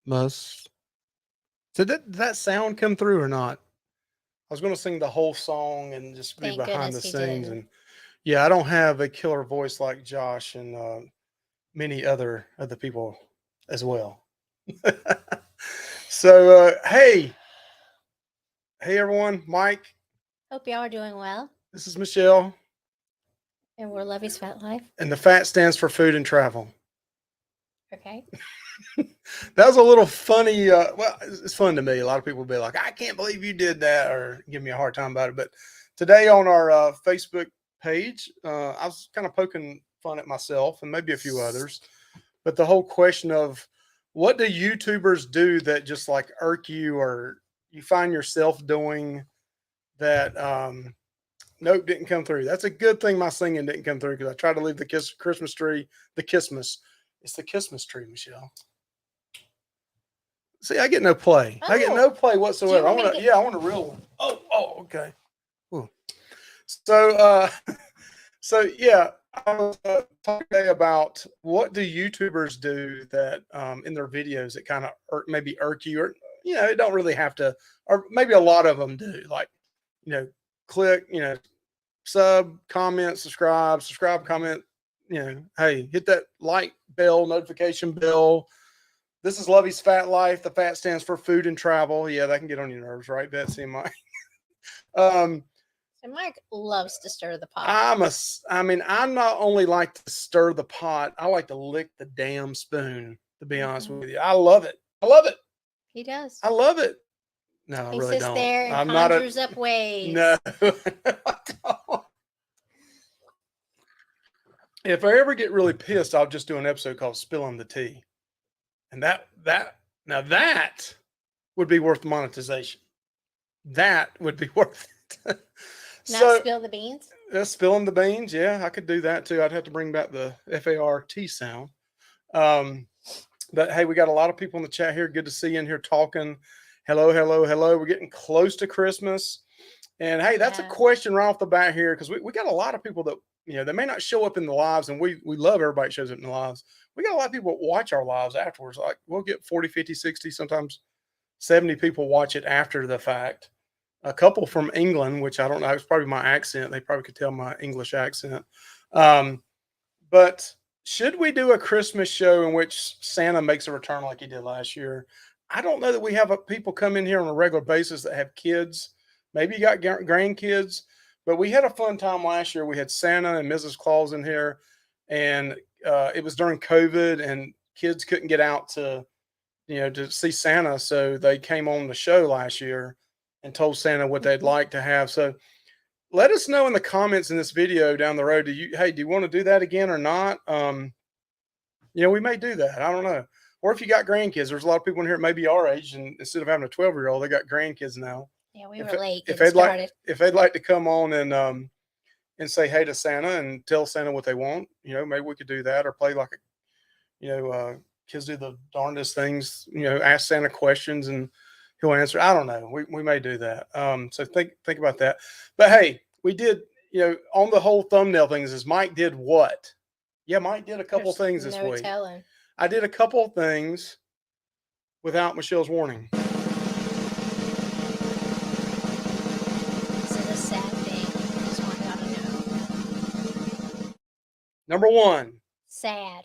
Must. So did that sound come through or not? I was going to sing the whole song and just be Thank behind the goodness he scenes. didn't. And yeah, I don't have a killer voice like Josh and many other people as well. So hey everyone, Mike. Hope y'all are doing well. This is Michelle, And we're Lovy's Fat Life. and the FAT stands for food and travel. Okay. That was a little funny. Well, it's fun to me. A lot of people will be like, "I can't believe you did that," or give me a hard time about it. But today on our Facebook page, I was kind of poking fun at myself and maybe a few others. But the whole question of what do YouTubers do that just like irk you or you find yourself doing that? Nope, didn't come through. That's a good thing my singing didn't come through because I tried to leave the Christmas tree, the Christmas. It's the Christmas tree, Michelle. See, I get no play. I get no Oh, play do you whatsoever. I want me to want to, get? yeah, I want a real one. Oh, okay. Ooh. So, so yeah, I was talking today about what do YouTubers do that in their videos that kind of maybe irk you, or it don't really have to, or maybe a lot of them do. Like, you know, click, subscribe, comment. Hey, hit that like bell, notification bell. This is Lovey's Fat Life. The fat stands for food and travel. Yeah, that can get on your nerves, right, Betsy and Mike? Um, So Mike loves to stir the pot. I not only like to stir the pot, I like to lick the damn spoon, to be honest with you. I love it. I love it. He does. I love it. No, I He really sits don't. there and I'm not a, conjures up ways. no. I don't. If I ever get really pissed, I'll just do an episode called Spilling the Tea. And that would be worth monetization. That would be worth it. Not So spill the beans. spilling the beans, yeah, I could do that too. I'd have to bring back the FART sound. Um, but hey, we got a lot of people in the chat here. Good to see you in here talking. Hello, hello, hello. We're getting close to Christmas. And hey, that's a Yeah. question right off the bat here because we got a lot of people that they may not show up in the lives, and we love everybody that shows up in the lives. We got a lot of people that watch our lives afterwards. Like we'll get 40, 50, 60, sometimes 70 people watch it after the fact. A couple from England, which I don't know, it's probably my accent. They probably could tell my English accent. Um, but should we do a Christmas show in which Santa makes a return like he did last year? I don't know that we have people come in here on a regular basis that have kids. Maybe you got grandkids, but we had a fun time last year. We had Santa and Mrs. Claus in here, and it was during COVID, and kids couldn't get out to see Santa, so they came on the show last year and told Santa what they'd like to have. So let us know in the comments in this video down the road. Do you want to do that again or not? We may do that. I don't know. Or if you got grandkids, there's a lot of people in here maybe our age, and instead of having a 12-year-old, they got grandkids now. Yeah, we If were late if getting they'd like started. if they'd like to come on and say hey to Santa and tell Santa what they want, maybe we could do that or play like kids do the darndest things, ask Santa questions and he'll answer. I don't know. We may do that. So think about that. But hey, we did, on the whole thumbnail things is Mike did what? Yeah, Mike did a couple There's things this no week. telling. I did a couple things without Michelle's warning. This is a sad thing. I just want y'all to know. Number one, Sad.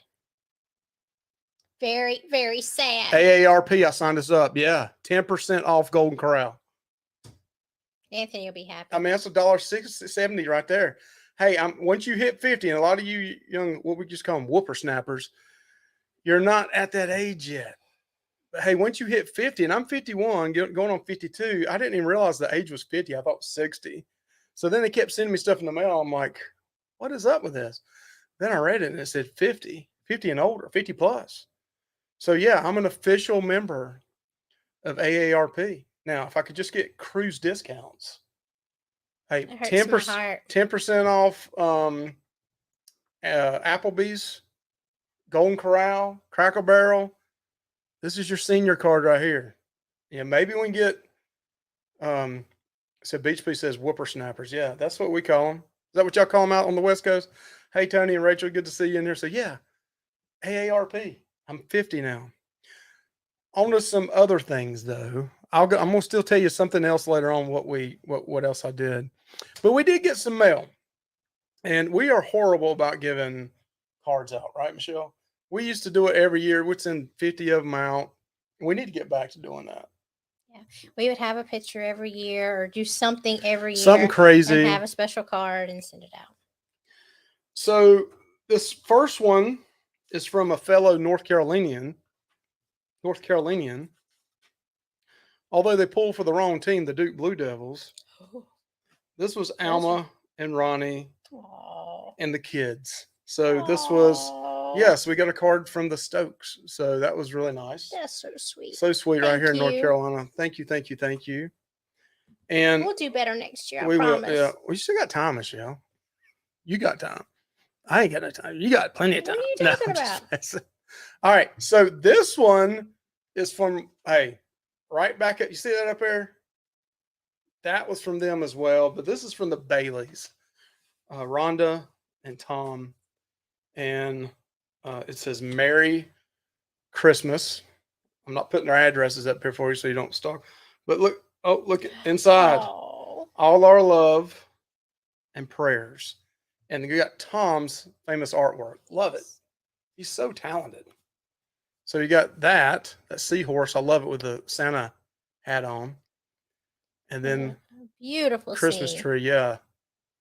Very, very sad. AARP. I signed us up. Yeah, 10% off Golden Corral. Anthony will be happy. I mean, that's $1.70 right there. Hey, once you hit 50, and a lot of you young, what we just call them whippersnappers, you're not at that age yet. But hey, once you hit 50, and I'm 51, going on 52, I didn't even realize the age was 50. I thought it was 60. So then they kept sending me stuff in the mail. I'm like, what is up with this? Then I read it and it said 50 and older, 50 plus. So yeah, I'm an official member of AARP. Now, if I could just get cruise discounts, hey, 10% off Applebee's, Golden Corral, Cracker Barrel. This is your senior card right here. Yeah, maybe we can get so Beach Bee says whippersnappers. Yeah, that's what we call them. Is that what y'all call them out on the West Coast? Hey, Tony and Rachel, good to see you in here. So yeah, AARP. I'm 50 now. On to some other things though. I'm gonna still tell you something else later on. What else I did, but we did get some mail, and we are horrible about giving cards out, right, Michelle? We used to do it every year. We'd send 50 of them out. We need to get back to doing that. Yeah. We would have a picture every year or do something every Something year and crazy. have a special card and send it out. So this first one is from a fellow North Carolinian. Although they pulled for the wrong team, the Duke Blue Devils. Oh. This was Alma and Ronnie Aww. and the kids. So this was, yes, we got a card from the Stokes. So that was really nice. That's so sweet. So sweet right here in North Carolina. Thank you. And we'll do better next year, I we promise. will, yeah. We still got time, Michelle. You got time. I ain't got no time. You got plenty of time. What are you talking about? All right. So this one is from, hey, right back at, you see that up there? That was from them as well. But this is from the Baileys. Rhonda and Tom. And it says Merry Christmas. I'm not putting their addresses up here for you so you don't stalk. But look, look inside. Oh. All our love and prayers. And you got Tom's famous artwork. Love it. He's so talented. So you got that seahorse. I love it with the Santa hat on. And then beautiful Christmas tree. Yeah.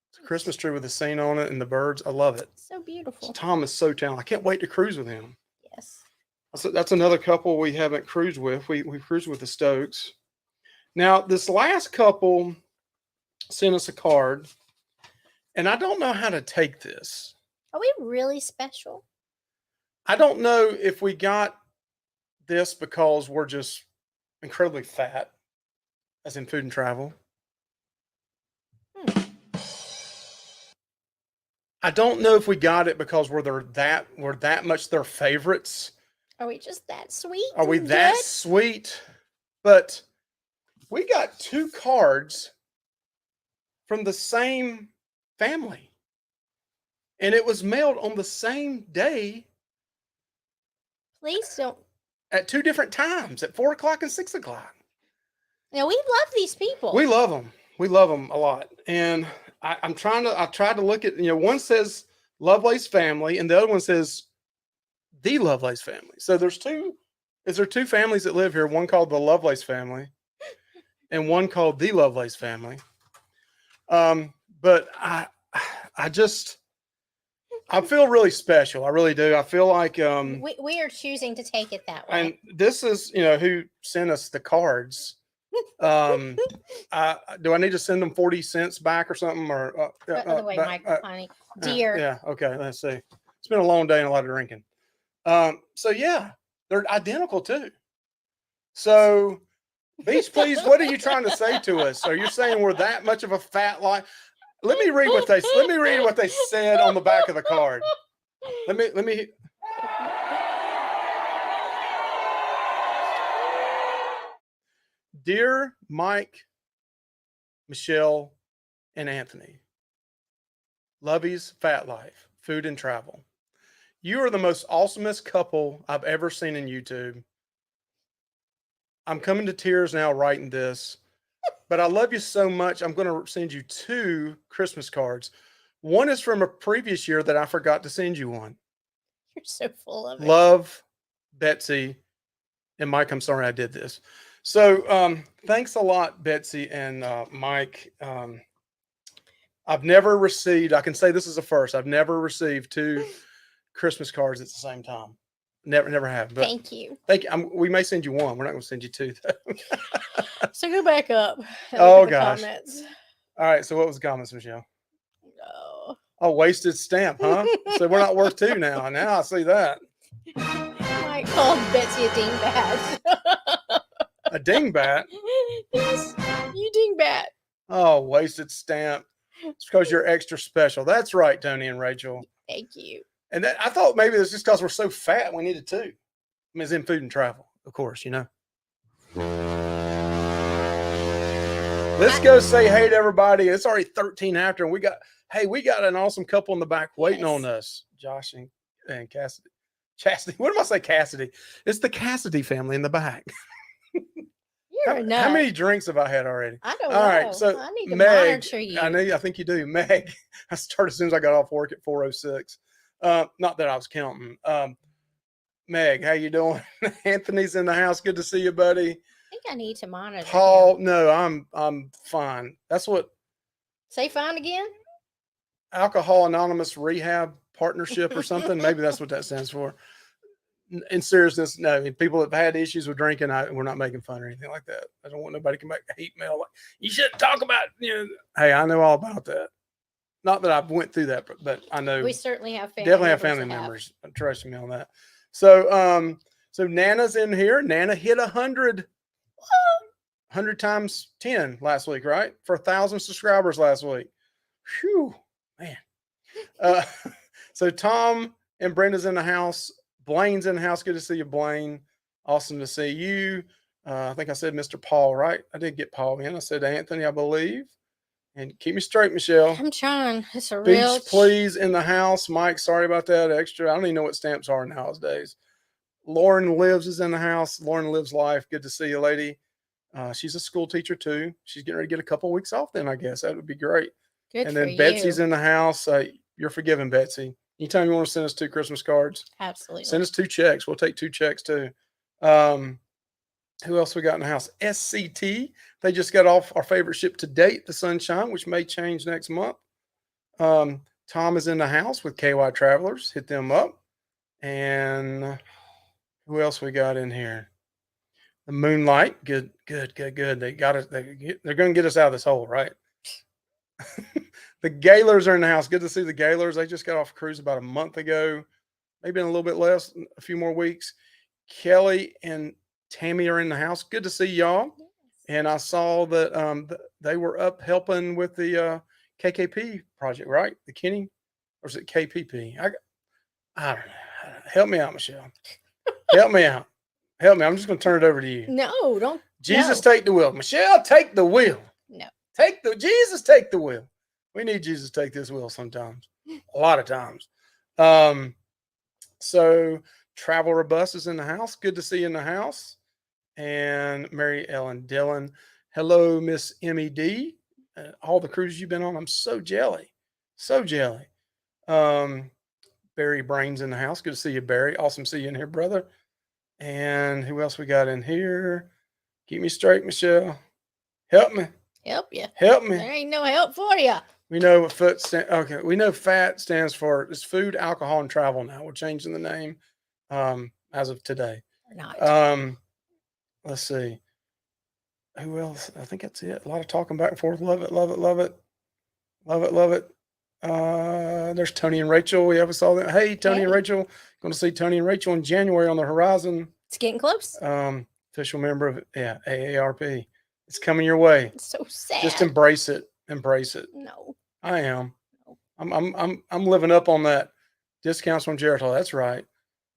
It's a Christmas tree with the scene on it and the birds. I love it. So beautiful. So Tom is so talented. I can't wait to cruise with him. Yes. So that's another couple we haven't cruised with. We cruised with the Stokes. Now, this last couple sent us a card. And I don't know how to take this. Are we really special? I don't know if we got this because we're just incredibly fat, as in food and travel. I don't know if we got it because we're that much their favorites. Are we just that sweet? Are we that sweet? But we got 2 cards from the same family. And it was mailed on the same day. Please don't. At 2 different times, at 4 o'clock and 6 o'clock. Now, we love these people. We love them. We love them a lot. And I tried to look at, one says Lovelace family and the other one says the Lovelace family. So is there 2 families that live here? One called the Lovelace family and one called the Lovelace family. But I feel really special. I really do. I feel like we are choosing to take it that way. And this is, who sent us the cards. Do I need to send them 40 cents back or something? Or other way, Michael, honey. Dear. Yeah. Okay. Let's see. It's been a long day and a lot of drinking. So yeah, they're identical too. So Beach, please, what are you trying to say to us? Are you saying we're that much of a fat lie? Let me read what they said on the back of the card. Let me. Dear Mike, Michelle, and Anthony, Luvy's Fat Life, Food and Travel. You are the most awesomest couple I've ever seen in YouTube. I'm coming to tears now writing this, but I love you so much. I'm going to send you 2 Christmas cards. One is from a previous year that I forgot to send you one. You're so full of it. Love, Betsy, and Mike. I'm sorry I did this. So thanks a lot, Betsy and Mike. I've never received, I can say this is a first. I've never received 2 Christmas cards at the same time. Never have. But thank you. We may send you one. We're not going to send you 2 though. So go back up. Oh gosh. Comments. All right. So what was the comments, Michelle? Oh, wasted stamp, huh? So we're not worth 2 now. Now I see that. Mike called Betsy a dingbat. A dingbat? Yes, you dingbat. Oh, wasted stamp. It's because you're extra special. That's right, Tony and Rachel. Thank you. And I thought maybe it's just because we're so fat we needed 2. I mean, it's in food and travel, of course, Let's go say hey to everybody. It's already 13 after, and we got an awesome couple in the back waiting on us. Josh and Cassidy. Chastity. What am I say? Cassidy. It's the Cassidy family in the back. You're a nut. How many drinks have I had already? I don't All know. right, so I need to Meg, monitor you. I think you do. Meg, I started as soon as I got off work at 4:06. Not that I was counting. Meg, how you doing? Anthony's in the house. Good to see you, buddy. I think I need to monitor Paul, him. no, I'm fine. That's what Say fine again? Alcohol Anonymous Rehab Partnership or something. Maybe that's what that stands for. In seriousness, no. I mean, people that have had issues with drinking, we're not making fun or anything like that. I don't want nobody to come back hate mail like you shouldn't talk about. Hey, I know all about that. Not that I've went through that, but I know We certainly have family definitely have members family that members. Trust me on that. So, so Nana's in here. Nana hit 100 times 10 last week, right? For 1,000 subscribers last week. Whew, man. So Tom and Brenda's in the house. Blaine's in the house. Good to see you, Blaine. Awesome to see you. I think I said Mr. Paul, right? I did get Paul in. I said Anthony, I believe. And keep me straight, Michelle. I'm trying. It's a Beach, real please, in the house. Mike, sorry about that extra. I don't even know what stamps are nowadays. Lauren Lives is in the house. Lauren Lives Life. Good to see you, lady. She's a school teacher too. She's getting ready to get a couple weeks off then, I guess. That would be great. good And for then Betsy's you. in the house. You're forgiven, Betsy. Anytime you want to send us 2 Christmas cards, Absolutely. send us 2 checks. We'll take 2 checks too. Who else we got in the house? SCT. They just got off our favorite ship to date, the Sunshine, which may change next month. Tom is in the house with KY Travelers. Hit them up. And who else we got in here? The Moonlight. Good. They got us. They're going to get us out of this hole, right? The Gaylors are in the house. Good to see the Gaylors. They just got off a cruise about a month ago, maybe in a little bit less, a few more weeks. Kelly and Tammy are in the house. Good to see y'all. Yes. And I saw that they were up helping with the KKP project, right? The Kenny, or is it KPP? I don't know. Help me out, Michelle. Help me out. Help me. I'm just going to turn it over to you. No, don't. Jesus, no. take the wheel. Michelle, take the wheel. No. Jesus, take the wheel. We need Jesus to take this wheel sometimes. A lot of times. So Travel Robust is in the house. Good to see you in the house. And Mary Ellen Dillon. Hello, Miss MED. All the cruises you've been on. I'm so jelly. So jelly. Barry Brains in the house. Good to see you, Barry. Awesome to see you in here, brother. And who else we got in here? Keep me straight, Michelle. Help me. Help you. Help me. There ain't no help for you. We know what FOOT stands. Okay, we know FAT stands for it's food, alcohol, and travel. Now we're changing the name as of today. Or not. Let's see. Who else? I think that's it. A lot of talking back and forth. Love it, love it, love it, love it, love it. There's Tony and Rachel. We ever saw that. Hey, Tony and Hey. Rachel. Going to see Tony and Rachel in January on the horizon. It's getting close. Official member of AARP. It's coming your way. It's so sad. Just embrace it. Embrace it. No. I am. I'm living up on that discounts from Geritol. That's right.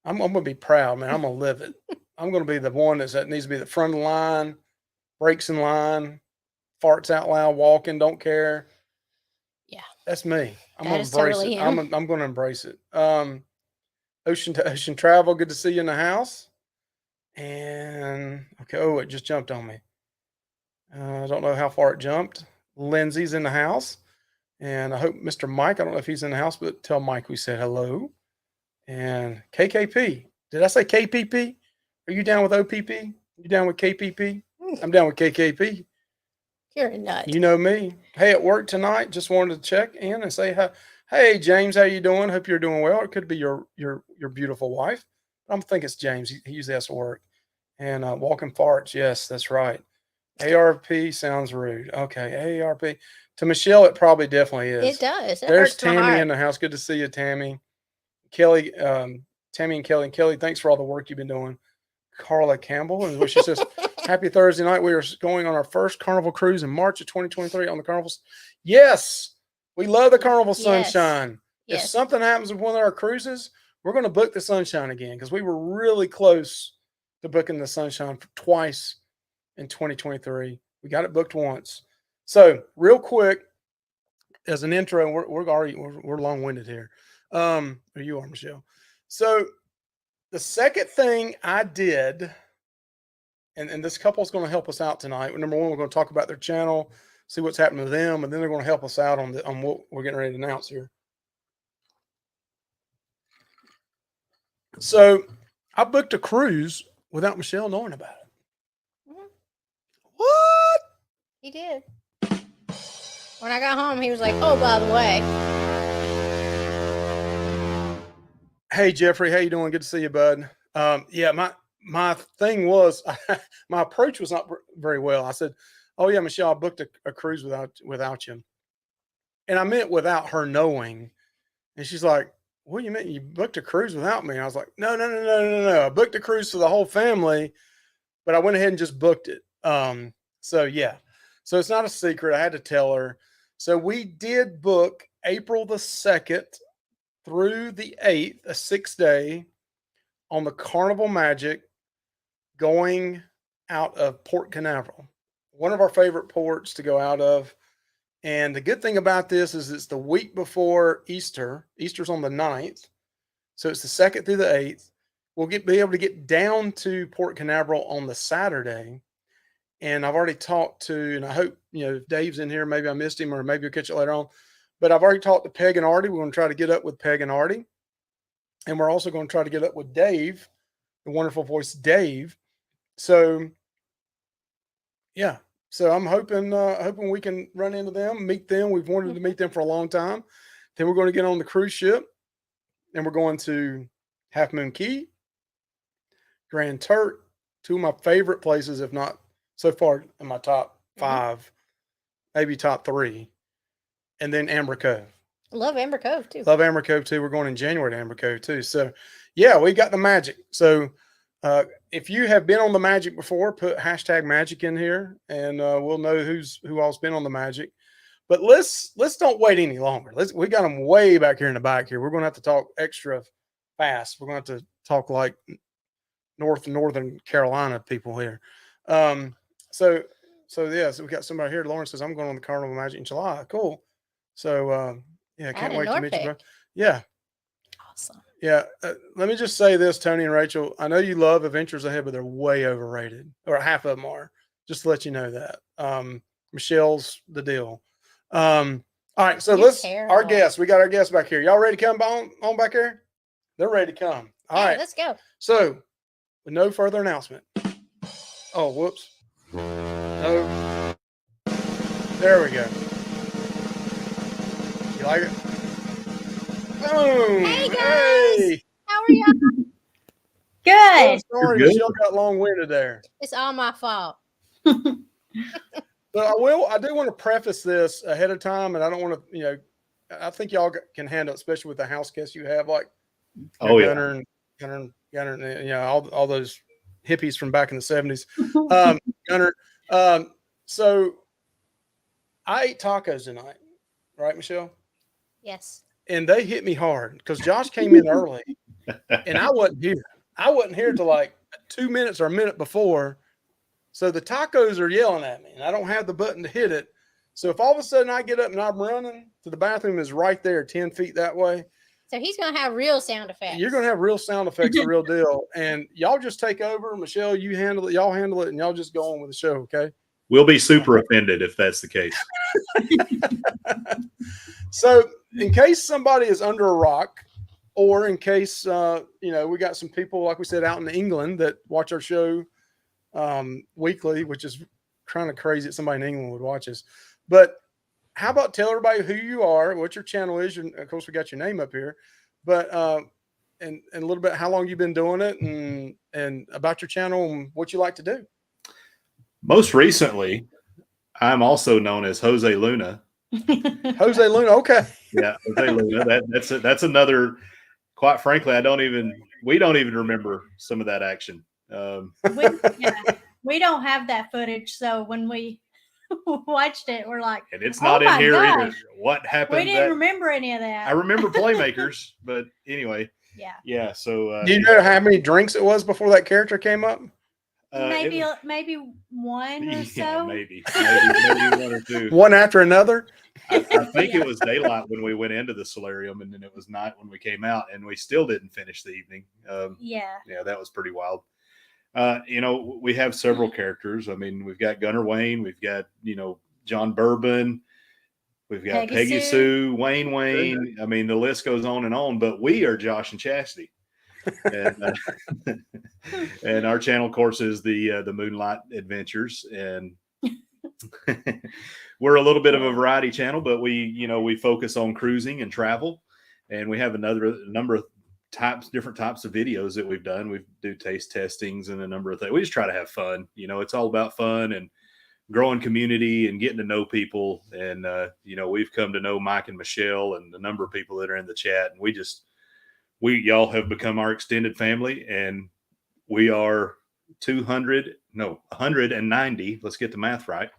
I'm gonna be proud, man. I'm gonna live it. I'm gonna be the one that needs to be the front of the line, breaks in line, farts out loud, walking, don't care. Yeah. That's me. I'm That gonna is embrace totally it. him. I'm gonna embrace it. Ocean to Ocean Travel. Good to see you in the house. And okay, oh, it just jumped on me. I don't know how far it jumped. Lindsay's in the house. And I hope Mr. Mike, I don't know if he's in the house, but tell Mike we said hello. And KKP. Did I say KPP? Are you down with OPP? You down with KPP? I'm down with KKP. You're a nut. You know me. Hey, at work tonight, just wanted to check in and say, hey, James, how you doing? Hope you're doing well. It could be your beautiful wife. I think it's James. He usually has to work. And walking farts. Yes, that's right. ARP sounds rude. Okay, AARP. To Michelle, it probably definitely is. It does. It There's hurts my Tammy heart. in the house. Good to see you, Tammy. Kelly, Tammy and Kelly. Kelly, thanks for all the work you've been doing. Carla Campbell, and she says, happy Thursday night. We are going on our first Carnival cruise in March of 2023 on the Carnival. Yes, we love the Carnival Sunshine. Yes. If something happens with one of our cruises, we're going to book the Sunshine again because we were really close to booking the Sunshine twice in 2023. We got it booked once. So real quick, as an intro, we're long-winded here. Or you are, Michelle. So The second thing I did, and this couple is going to help us out tonight. Number one, we're going to talk about their channel, see what's happening to them, and then they're going to help us out on what we're getting ready to announce here. So I booked a cruise without Michelle knowing about it. Mhm. What? He did. When I got home, he was like, "Oh, by the way." Hey Jeffrey, how you doing? Good to see you, bud. Yeah, my thing was my approach was not very well. I said, "Oh yeah, Michelle, I booked a cruise without you," and I meant without her knowing. And she's like, "What do you mean you booked a cruise without me?" I was like, "No. I booked a cruise for the whole family, but I went ahead and just booked it." So yeah, so it's not a secret. I had to tell her. So we did book April the 2nd through the 8th, a 6-day on the Carnival Magic going out of Port Canaveral, one of our favorite ports to go out of. And the good thing about this is it's the week before Easter. Easter's on the 9th. So it's the 2nd through the 8th. We'll be able to get down to Port Canaveral on the Saturday. And I've already talked to, and I hope, if Dave's in here, maybe I missed him or maybe you'll catch it later on. But I've already talked to Peg and Artie. We're going to try to get up with Peg and Artie. And we're also going to try to get up with Dave, the wonderful voice Dave. So, yeah. So I'm hoping we can run into them, meet them. We've wanted to meet them for a long time. Then we're going to get on the cruise ship. And we're going to Half Moon Key, Grand Turk, two of my favorite places, if not so far in my top 5, maybe top 3. And then Amber Cove. Love Amber Cove too. Love Amber Cove too. We're going in January to Amber Cove too. So yeah, we got the magic. So if you have been on the magic before, put hashtag magic in here and we'll know who all's been on the magic. But let's don't wait any longer. We got them way back here in the back here. We're going to have to talk extra fast. We're going to have to talk like Northern Carolina people here. So we got somebody here. Lauren says, "I'm going on the Carnival Magic in July." Cool. So, yeah, can't wait to meet you, bro. Yeah. Awesome. Yeah. Let me just say this, Tony and Rachel. I know you love Adventures Ahead, but they're way overrated, or half of them are. Just to let you know that. Michelle's the deal. All right. So our guests, we got our guests back here. Y'all ready to come on back here? They're ready to come. All right. Let's go. So, with no further announcement. Oh, whoops. No. There we go. You like it? Boom. Hey, guys. Hey. How are y'all? Good. Oh, sorry, Michelle got long-winded there. It's all my fault. But I do want to preface this ahead of time, and I don't want to, I think y'all can handle it, especially with the house guests you have, like Gunner, all those hippies from back in the 70s. Gunner. So I ate tacos tonight, right, Michelle? Yes. And they hit me hard because Josh came in early, and I wasn't here. I wasn't here till like 2 minutes or a minute before. So the tacos are yelling at me, and I don't have the button to hit it. So if all of a sudden I get up and I'm running to the bathroom, is right there, 10 feet that way. So he's going to have real sound effects. You're going to have real sound effects, the real deal. And y'all just take over. Michelle, you handle it. Y'all handle it, and y'all just go on with the show, okay? We'll be super offended if that's the case. So in case somebody is under a rock, or in case, we got some people, like we said, out in England that watch our show weekly, which is kind of crazy that somebody in England would watch us. But how about tell everybody who you are, what your channel is, and of course we got your name up here, but and a little bit how long you've been doing it, and about your channel and what you like to do. Most recently, I'm also known as Jose Luna. Jose Luna, okay. Yeah, Jose Luna. That's another. Quite frankly, we don't even remember some of that action. We don't have that footage, so when we watched it, we're like, and it's not in here gosh. Either. What happened? We didn't remember any of that. I remember Playmakers, but anyway. Yeah. So, do you know how many drinks it was before that character came up? Maybe one or so. Maybe one or two. One after another. I think it was daylight when we went into the solarium, and then it was night when we came out, and we still didn't finish the evening. Yeah. Yeah, that was pretty wild. We have several characters. I mean, we've got Gunner Wayne, we've got, John Bourbon, we've got Peggy Sue, Wayne. I mean, the list goes on and on, but we are Josh and Chastity. And, and our channel, of course, is the Moonlight Adventures. And we're a little bit of a variety channel, but we focus on cruising and travel. And we have a number of different types of videos that we've done. We do taste testings and a number of things. We just try to have fun. It's all about fun and growing community and getting to know people. And, we've come to know Mike and Michelle and the number of people that are in the chat. And y'all have become our extended family, and we are 190. Let's get the math right.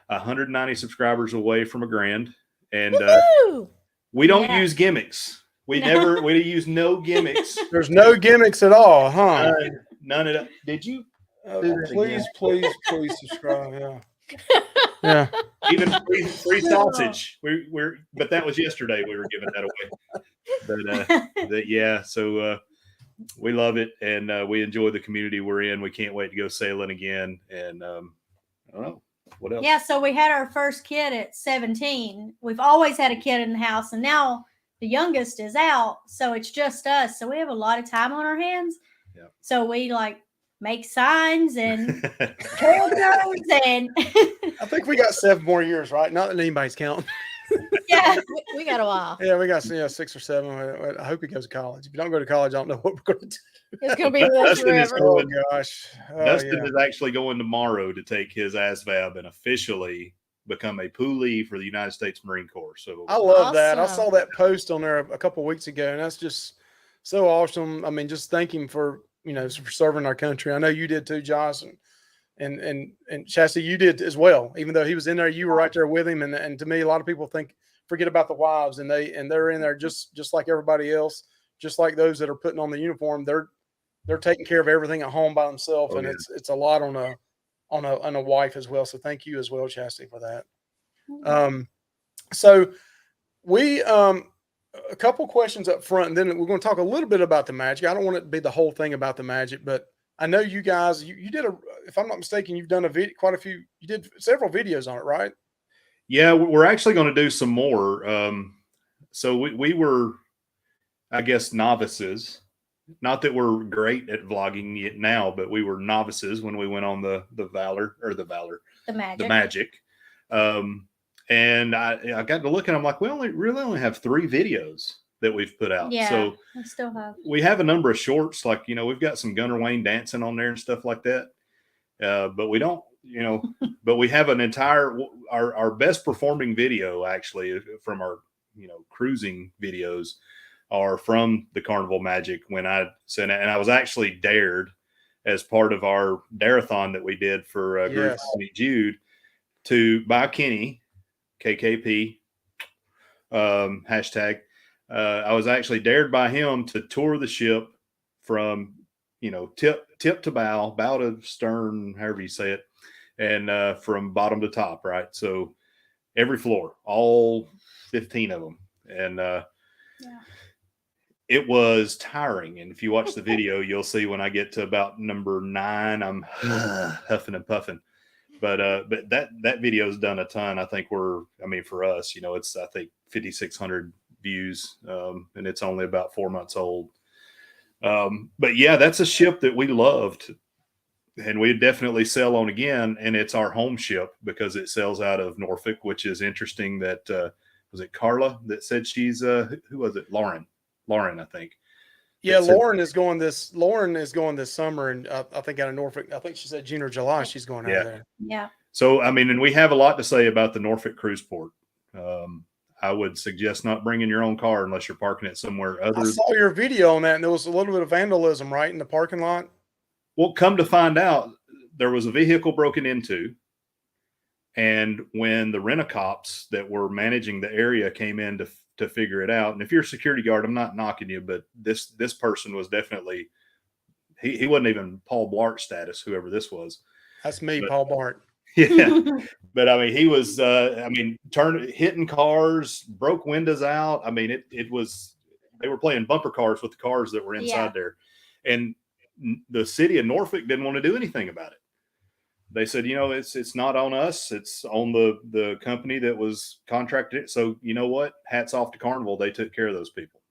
190 subscribers away from a grand. And we don't use gimmicks. We use no gimmix. There's no gimmicks at all, huh? None of that. Did you? Please subscribe. Yeah. Yeah. Even free sausage. But that was yesterday. We were giving that away. But yeah. So we love it, and we enjoy the community we're in. We can't wait to go sailing again. And I don't know what else. Yeah. So we had our first kid at 17. We've always had a kid in the house, and now the youngest is out, so it's just us. So we have a lot of time on our hands. Yeah. So we make signs and characters, and I think we got 7 more years, right? Not that anybody's counting. yeah, We got a while. Yeah, we got 6 or 7. I hope he goes to college. If you don't go to college, I don't know what we're going to do. It's going to be with us Dustin is forever. Oh gosh. Dustin is actually going tomorrow to take his ASVAB and officially become a poolee for the United States Marine Corps. So I love that. I Awesome. saw that post on there a couple of weeks ago, and that's just so awesome. I mean, just thank him for for serving our country. I know you did too, Josh, and Chastity, you did as well. Even though he was in there, you were right there with him. And to me, a lot of people forget about the wives, and they're in there just like everybody else, just like those that are putting on the uniform. They're taking care of everything at home by themselves, and it's a lot on a wife as well. So thank you as well, Chastity, for that. So we a couple questions up front, and then we're going to talk a little bit about the Magic. I don't want it to be the whole thing about the Magic, but I know you guys, you did if I'm not mistaken, you've done you did several videos on it, right? Yeah, we're actually going to do some more. So we were, I guess, novices. Not that we're great at vlogging yet now, but we were novices when we went on the Magic. And I got to look, and I'm like, we really only have 3 videos that we've put out. Yeah, So we still have. we have a number of shorts, like, we've got some Gunner Wayne dancing on there and stuff like that. But we don't, but we have an entire, our best performing video actually from our, cruising videos are from the Carnival Magic when I sent it. And I was actually dared as part of our dare-a-thon that we did for Group Meet Jude to buy Kenny, KKP, hashtag. I was actually dared by him to tour the ship from, tip to bow to stern, however you say it, and from bottom to top, right? So every floor, all 15 of them. And it was tiring. And if you watch the video, you'll see when I get to about number 9, I'm huffing and puffing. But that video's done a ton. I think for us, it's, I think 5,600 views, and it's only about 4 months old. But yeah, that's a ship that we loved, and we definitely sail on again. And it's our home ship because it sails out of Norfolk, which is interesting. That was it Carla that said she's who was it? Lauren, I think. Yeah, Lauren is going this summer, and I think out of Norfolk. I think she said June or July she's going out there. Yeah. So and we have a lot to say about the Norfolk cruise port. I would suggest not bringing your own car unless you're parking it somewhere other. I saw your video on that, and there was a little bit of vandalism, right, in the parking lot. Well, come to find out, there was a vehicle broken into, and when the rent-a-cops that were managing the area came in to figure it out, and if you're a security guard, I'm not knocking you, but this person was definitely he wasn't even Paul Blart status, whoever this was. That's me, Paul Bart. Yeah. But I mean, he was, hitting cars, broke windows out. I mean, it was, they were playing bumper cars with the cars that were inside there. And the city of Norfolk didn't want to do anything about it. They said, it's not on us. It's on the company that was contracted. So you know what? Hats off to Carnival. They took care of those people.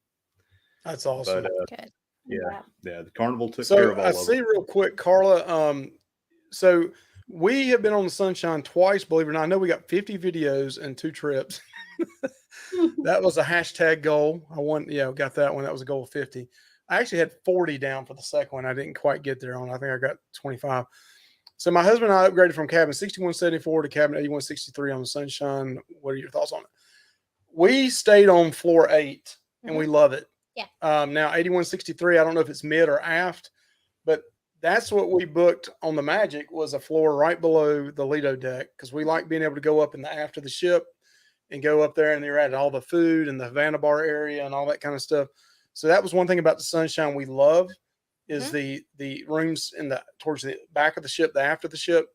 That's awesome. But Good. yeah, the Carnival took care of all I of see it. real quick, Carla. So we have been on the Sunshine twice, believe it or not. I know we got 50 videos and 2 trips. That was a hashtag goal. I got that one. That was a goal of 50. I actually had 40 down for the second one. I didn't quite get there on. I think I got 25. So my husband and I upgraded from cabin 6174 to cabin 8163 on the Sunshine. What are your thoughts on it? We stayed on floor 8 and we love it. Yeah. Now 8163, I don't know if it's mid or aft, but that's what we booked on the Magic, was a floor right below the Lido deck, because we like being able to go up in the aft of the ship and go up there, and you're at all the food and the Havana bar area and all that kind of stuff. So that was one thing about the Sunshine we love, is the rooms towards the back of the ship, the aft of the ship,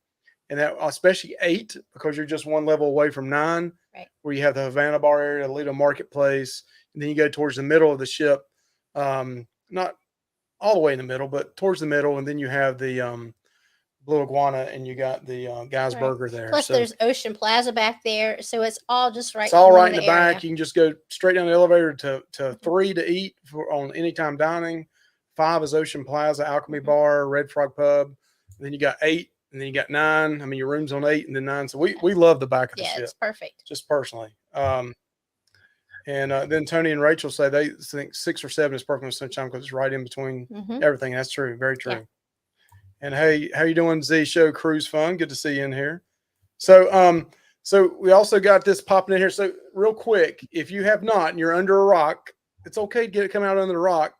and that especially 8, because you're just one level away from 9, right, where you have the Havana bar area, the Lido Marketplace, and then you go towards the middle of the ship, not all the way in the middle, but towards the middle, and then you have the Blue Iguana, and you got the Guy's right. Burger there. Plus, there's Ocean Plaza back there, so it's all just right. It's all right in the area. back. You can just go straight down the elevator to 3 to eat on anytime dining. 5 is Ocean Plaza, Alchemy Bar, Red Frog Pub. And then you got 8, and then you got 9. I mean, your room's on 8 and then 9. So we love the back of the ship. Yeah, it's perfect. Just personally. And then Tony and Rachel say they think 6 or 7 is perfect in Sunshine because it's right in between everything. That's true. Very true. Yeah. And hey, how you doing, Z Show Cruise Fun? Good to see you in here. So we also got this popping in here. So real quick, if you have not and you're under a rock, it's okay to get it come out under the rock.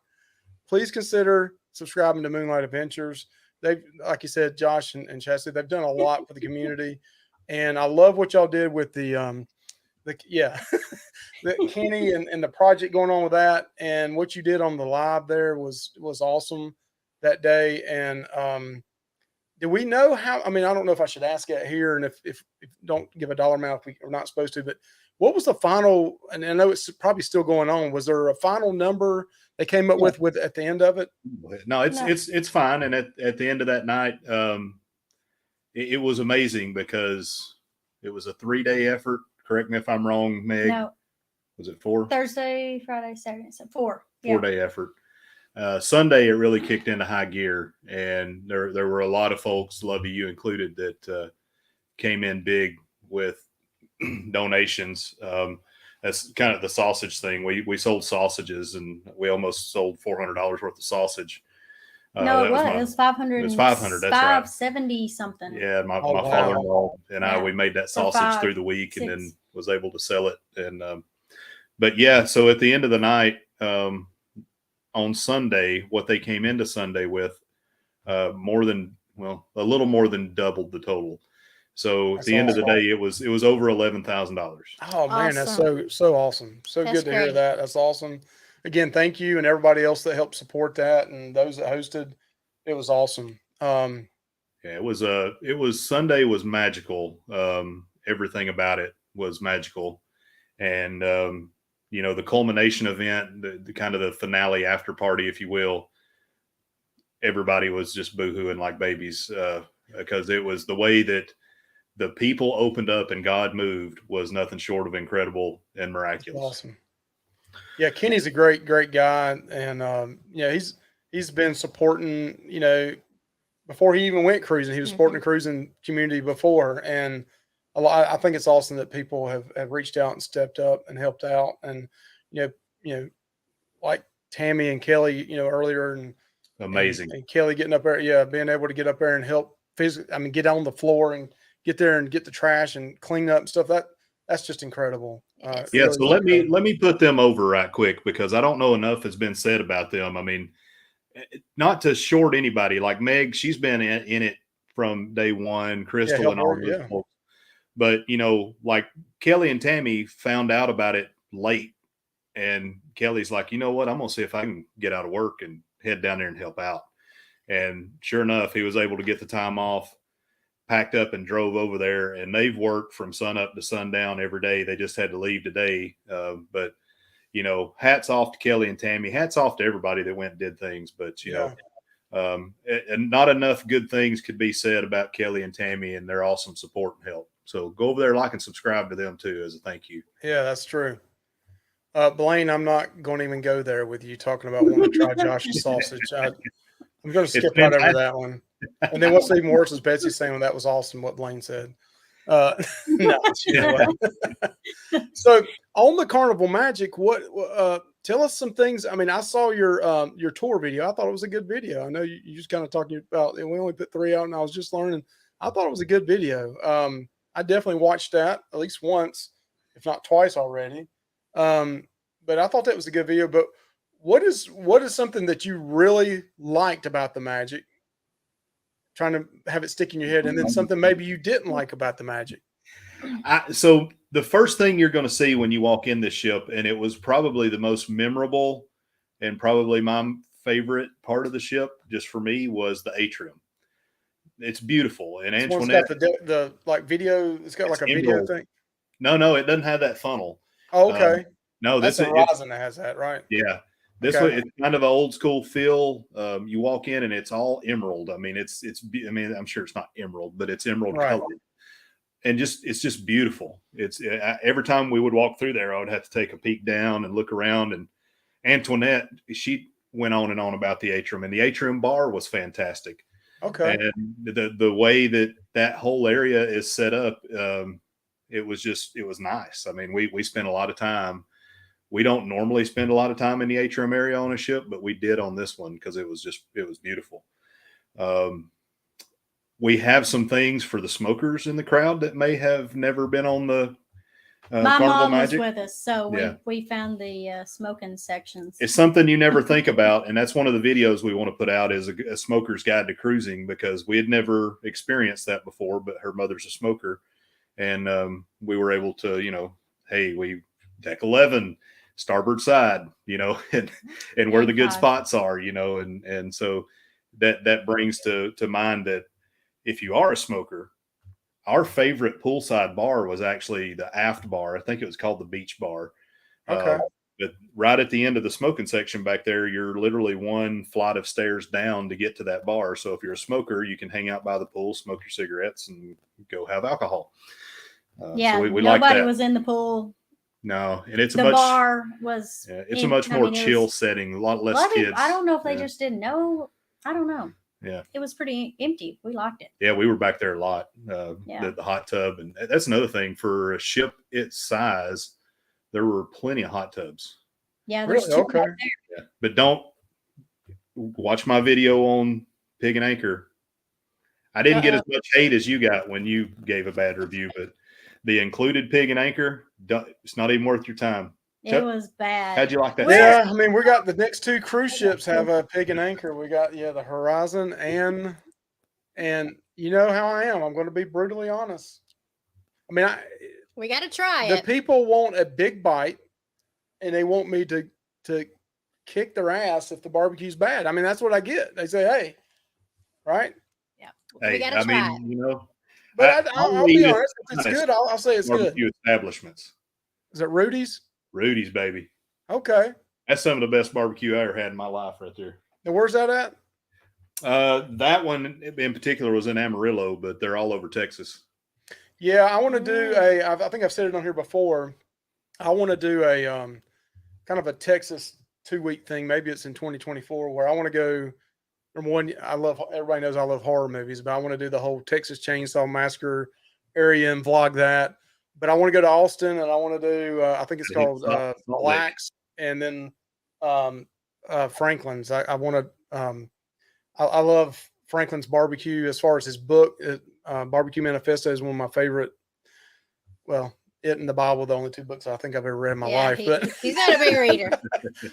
Please consider subscribing to Moonlight Adventures. They've, like you said, Josh and Chastity, they've done a lot for the community. And I love what y'all did with the Kenny and the project going on with that, and what you did on the live there was awesome that day. And do we know how? I mean, I don't know if I should ask it here, and if don't give a dollar amount if we're not supposed to. But what was the final? And I know it's probably still going on. Was there a final number they came up with at the end of it? No, it's fine. And at the end of that night, it was amazing because it was a 3-day effort. Correct me if I'm wrong, Meg. No. Was it 4? Thursday, Friday, Saturday, so 4. 4-day effort. Sunday, it really kicked into high gear, and there were a lot of folks, Luvy, you included, that came in big with donations. That's kind of the sausage thing. We sold sausages, and we almost sold $400 worth of sausage. No, it was 500. It was 500. That's right. 570 something. Yeah, my father-in-law and I, we made that sausage through the week, 6. and then was able to sell it. And but yeah, so at the end of the night, on Sunday, what they came into Sunday with, a little more than doubled the total. So at the end of the day, it was over $11,000. Oh man, that's so awesome. So good to hear that. That's awesome. Again, thank you and everybody else that helped support that, and those that hosted. It was awesome. Yeah, it was Sunday was magical. Everything about it was magical. And the culmination event, the kind of the finale after party, if you will, everybody was just boohooing like babies, because it was the way that the people opened up and God moved was nothing short of incredible and miraculous. That's awesome. Yeah, Kenny's a great guy, and he's been supporting, before he even went cruising, he was supporting the cruising community before, and I think it's awesome that people have reached out and stepped up and helped out, and like Tammy and Kelly, earlier, and amazing, and Kelly getting up there, being able to get up there and help physically. I mean, get on the floor and get there and get the trash and clean up and stuff. That's just incredible. So let me put them over right quick, because I don't know enough has been said about them. I mean, not to short anybody, like Meg, she's been in it from day one, Crystal and all those folks. But, like Kelly and Tammy found out about it late, and Kelly's like, you know what, I'm going to see if I can get out of work and head down there and help out. And sure enough, he was able to get the time off, packed up and drove over there, and they've worked from sun up to sundown every day. They just had to leave today. But, you know, hats off to Kelly and Tammy. Hats off to everybody that went and did things. But, you know, and not enough good things could be said about Kelly and Tammy and their awesome support and help. So go over there, like and subscribe to them too as a thank you. Yeah, that's true. Blaine, I'm not going to even go there with you talking about wanting to try Josh's sausage. I'm going to skip right over that one. And then what's even worse is Betsy saying, well, that was awesome what Blaine said. No, you know what? So on the Carnival Magic, what tell us some things. I mean, I saw your tour video. I thought it was a good video. I know you just kind of talking about, and we only put 3 out, and I was just learning. I thought it was a good video. I definitely watched that at least once, if not twice already. But I thought that was a good video. But what is something that you really liked about the Magic? Trying to have it stick in your head, and then something maybe you didn't like about the Magic. So the first thing you're going to see when you walk in this ship, and it was probably the most memorable and probably my favorite part of the ship, just for me, was the atrium. It's beautiful, and Antoinette got the like video. It's got like a video thing. No, it doesn't have that funnel. Oh, okay. No, that's this the Horizon that has that, right? Yeah. This way, it's kind of an old school feel. You walk in and it's all emerald. I mean, I mean, I'm sure it's not emerald, but it's emerald colored, and it's just beautiful. It's every time we would walk through there, I would have to take a peek down and look around. And Antoinette, she went on and on about the atrium, and the atrium bar was fantastic. Okay. And the way that whole area is set up, it was nice. I mean, we spent a lot of time. We don't normally spend a lot of time in the atrium area on a ship, but we did on this one because it was beautiful. We have some things for the smokers in the crowd that may have never been on the my Carnival mom Magic. was with us, so we found the smoking sections. It's something you never think about, and that's one of the videos we want to put out is a smoker's guide to cruising, because we had never experienced that before, but her mother's a smoker, and we were able to, you know, hey, we deck 11, starboard side, you know, and where the good spots are, you know, and so that brings to mind that if you are a smoker, our favorite poolside bar was actually the aft bar. I think it was called the beach bar. Okay. But right at the end of the smoking section back there, you're literally one flight of stairs down to get to that bar. So if you're a smoker, you can hang out by the pool, smoke your cigarettes, and go have alcohol. So we nobody was in the pool. No, and it's the bar was. It's a much more chill setting. A lot less kids. I don't know if they just didn't know. I don't know. Yeah, it was pretty empty. We liked it. Yeah, we were back there a lot. The hot tub, and that's another thing for a ship its size. There were plenty of hot tubs. Yeah, there's two okay. Yeah, but don't watch my video on Pig and Anchor. I didn't get as much hate as you got when you gave a bad review, but the included Pig and Anchor, it's not even worth your time. It was bad. How'd you like that? Yeah, I mean, we got the next 2 cruise ships have a Pig and Anchor. We got the Horizon and you know how I am. I'm going to be brutally honest. I mean, we got to try it. The people want a big bite, and they want me to kick their ass if the barbecue's bad. I mean, that's what I get. They say, "Hey," right? Yeah, hey, we got to try it. You know, but I'll be honest. If it's good, I'll say it's good. Barbecue establishments. Is it Rudy's? Rudy's, baby. Okay. That's some of the best barbecue I ever had in my life right there. And where's that at? That one in particular was in Amarillo, but they're all over Texas. Yeah, I want to do I think I've said it on here before. I want to do a kind of a Texas 2-week thing. Maybe it's in 2024 where I want to go. Number one, everybody knows I love horror movies, but I want to do the whole Texas Chainsaw Massacre area and vlog that. But I want to go to Austin, and I want to do, I think it's called Blacks, and then Franklin's. I want to, I love Franklin's barbecue as far as his book. Barbecue Manifesto is one of my favorite. Well, it and the Bible, the only 2 books I think I've ever read in my life. But he's not a big reader.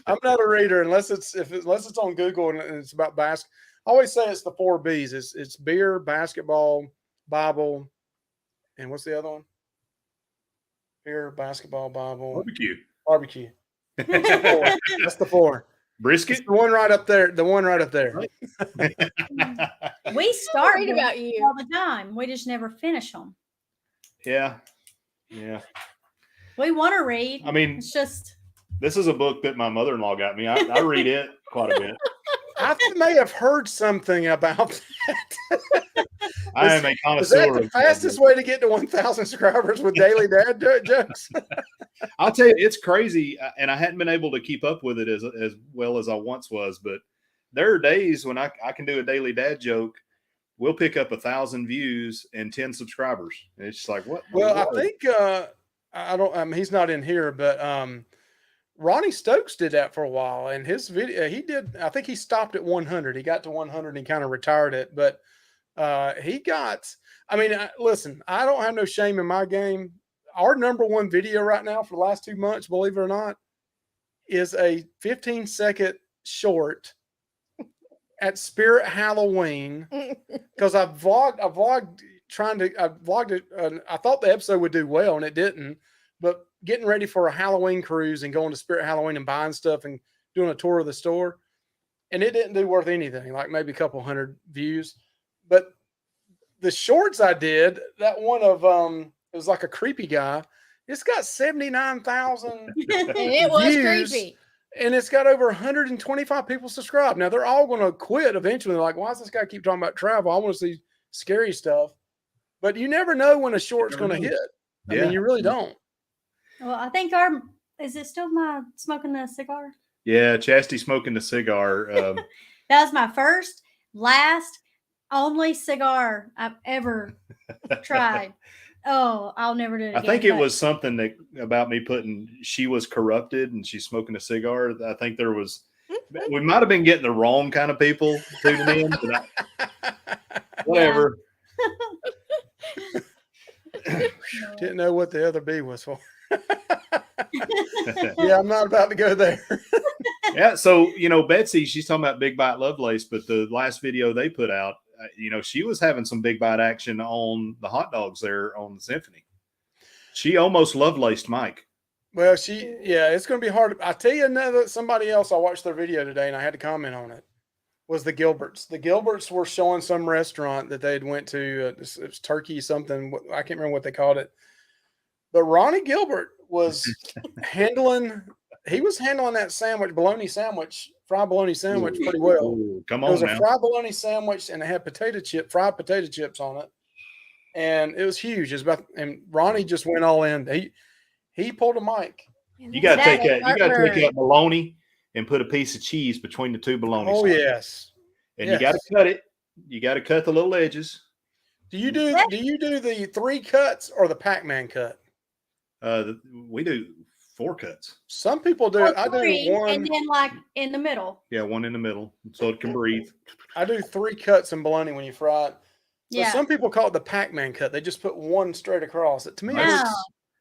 I'm not a reader unless it's on Google and it's about basketball. I always say it's the 4 B's. It's beer, basketball, Bible, and what's the other one? Beer, basketball, Bible, barbecue. That's the 4. Brisket. It's the one right up there. The one right up there. Right. We start read them about you. all the time. We just never finish them. Yeah. We want to read. I mean, it's just this is a book that my mother-in-law got me. I read it quite a bit. I may have heard something about that. I am a Is connoisseur. that the of fastest way to get to 1,000 subscribers with daily dad jokes? I'll tell you, it's crazy, and I hadn't been able to keep up with it as well as I once was. But there are days when I can do a daily dad joke. We'll pick up 1,000 views and 10 subscribers. And it's just like, what? Well, I think I don't. He's not in here, but Ronnie Stokes did that for a while, and his video he did. I think he stopped at 100. He got to 100 and he kind of retired it, but he got. I mean, listen, I don't have no shame in my game. Our #1 video right now for the last 2 months, believe it or not, is a 15-second short at Spirit Halloween because I vlogged it. I thought the episode would do well and it didn't, but getting ready for a Halloween cruise and going to Spirit Halloween and buying stuff and doing a tour of the store, and it didn't do worth anything, like maybe a couple hundred views. But the shorts I did, that one of it was like a creepy guy, it's got 79,000 And it was views. creepy. And it's got over 125 people subscribed. Now they're all going to quit eventually. They're like, why does this guy keep talking about travel? I want to see scary stuff. But you never know when a short's going to hit. I mean, you really don't. well, I think is it still my smoking the cigar? Yeah, Chastity smoking the cigar. That was my first, last, only cigar I've ever tried. Oh, I'll never do it again. I think it was something about me putting she was corrupted and she's smoking a cigar. I think there was we might have been getting the wrong kind of people tuning in, but whatever. Didn't know what the other B was for. Yeah, I'm not about to go there. Yeah, so Betsy, she's talking about Big Bite Lovelace, but the last video they put out, she was having some big bite action on the hot dogs there on the Symphony. She almost Lovelaced Mike. Well, it's going to be hard. I tell you, somebody else, I watched their video today and I had to comment on it, was the Gilberts. The Gilberts were showing some restaurant that they'd went to. It was Turkey something. I can't remember what they called it. But Ronnie Gilbert was handling that sandwich, fried bologna sandwich pretty well. Ooh, come It on was now. a fried bologna sandwich and it had fried potato chips on it. And it was huge. And Ronnie just went all in. He pulled a mic. You got to take That that. You got to partner. take that bologna and put a piece of cheese between the two bologna. Oh, slices. yes. And you got to cut it. You got to cut the little edges. Do you do the 3 cuts or the Pac-Man cut? We do 4 cuts. Some people do. I do Three, one. and then like in the middle. Yeah, one in the middle so it can breathe. I do 3 cuts in bologna when you fry it. So Yeah. some people call it the Pac-Man cut. They just put one straight across it. To me, No.